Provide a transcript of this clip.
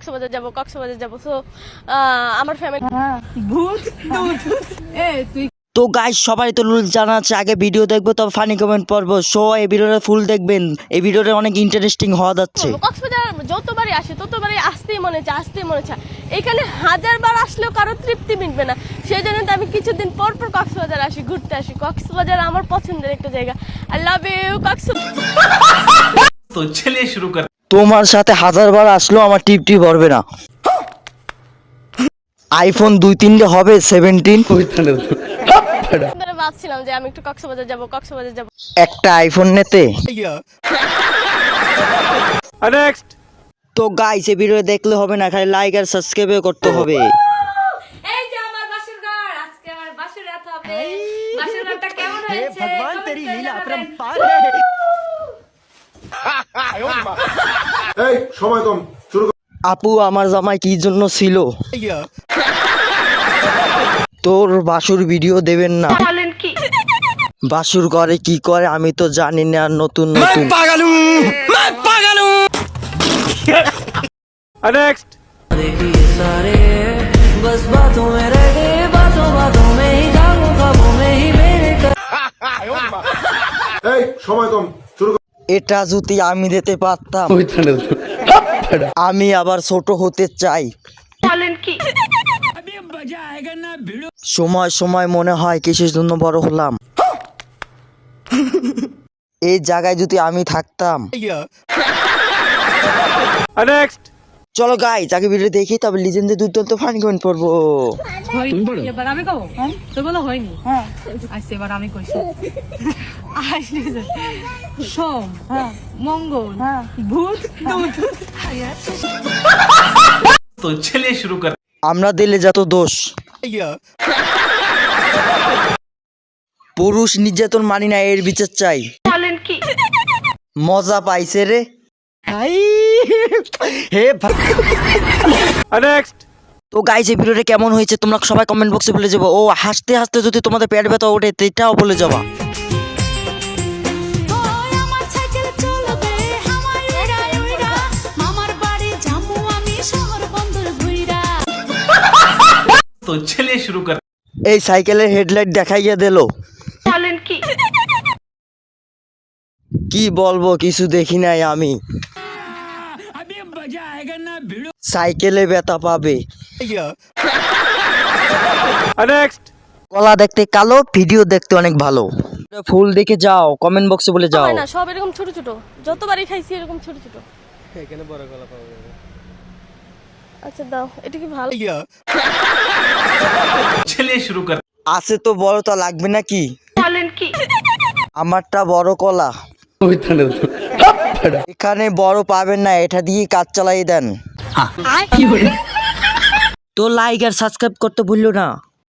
কক্সবাজার যাব সো আমার ফ্যামিলি ভূত তুই তো গাইস সবাই তো রুলস জানা আছে, আগে ভিডিও দেখবো তবে ফানি কমেন্ট পড়বো। সো এই ভিডিওটা ফুল দেখবেন, এই ভিডিওটা অনেক ইন্টারেস্টিং হওয়া যাচ্ছে। কক্সবাজার যতবারই আসে ততবারই আসতেই মনে চায় এখানে হাজারবার আসলেও কারো তৃপ্তি মিটবে না। সেই জন্য তো আমি কিছুদিন পর কক্সবাজার আসি, ঘুরতে আসি। কক্সবাজার আমার পছন্দের একটা জায়গা। I love you Cox's Bazar. তো চলিয়ে শুরু কর। তোমার সাথে হাজারবার আসলেও আমার টিপটি ভরবে না। আইফোন 2-3 হবে 17 ভাবছিলাম যে আমি একটু কক্সবাজার যাব। একটা আইফোন নিতে। নেক্সট। তো গাইস এই ভিডিও দেখলে হবে না, খালি লাইক আর সাবস্ক্রাইব করতে হবে। এই যে আমার বাসর ঘর, আজকে আমার বাসর রাত হবে। বাসর ঘরটা কেমন হয়েছে? ভগবান তেরি লীলা अपरंपार এই সময় কম, শুরু কর। আপু আমার জামাই কি জন্য ছিল? তোর বাসুর ভিডিও দেবেন না। বলেন কি? বাসুর করে কি করে আমি তো জানি না। নতুন নেক্সট। এই সময় কম, শুরু কর। এটা যদি আমি দিতে পারতাম। আমি আবার ছোট হতে চাই। বলেন কি? সময় সময় মনে হয় কিসের জন্য বড় হলাম। এই জায়গায় যদি আমি থাকতাম। নেক্সট। চলো গাইস আগে ভিডিও দেখি, তবে লিজেন্ডের দুর্দান্ত ফানি কমেন্ট পড়বো। এবার আমি কব তো বলো হয়নি। হ্যাঁ আজকে এবার আমি কইছি। আসলে সোম মঙ্গল ভূত তো চলিয়ে শুরু কর। আমরা দিলে যত দোষ। পুরুষ নির্যাতন মানি না, এর বিচার চাই। বলেন কি? মজা পাইছে রে। হে নেক্সট। তো গাইস এই ভিডিওটা কেমন হয়েছে তোমরা সবাই কমেন্ট বক্সে বলে যাবো। ও হাসতে হাসতে যদি তোমাদের পেট ব্যথা ওঠে সেটাও বলে যাবা। তো চলিয়ে শুরু কর। এই সাইকেলের হেডলাইট দেখাইয়া দিল। বলেন কি? কি বলবো, কিছু দেখি নাই আমি। সাইকেলে ব্যথা পাবে। নেক্সট। কলা দেখতে কালো, ভিডিও দেখতে অনেক ভালো। ফুল দেখে যাও, কমেন্ট বক্সে বলে যাও। না সব এরকম ছোট ছোট, যতবারই খাইছি এরকম ছোট ছোট। এখানে বড় কলা পাওয়া যাবে। আচ্ছা দাও, এটা কি ভালো? চলিয়ে শুরু কর। আছে তো বড়, তো লাগবে নাকি? বলেন কি? আমারটা বড় কলা। এখানে বড় পাবেন না, এটা দিয়ে কাজ চালাই দেন। তো লাইক আর সাবস্ক্রাইব করতে ভুললো না।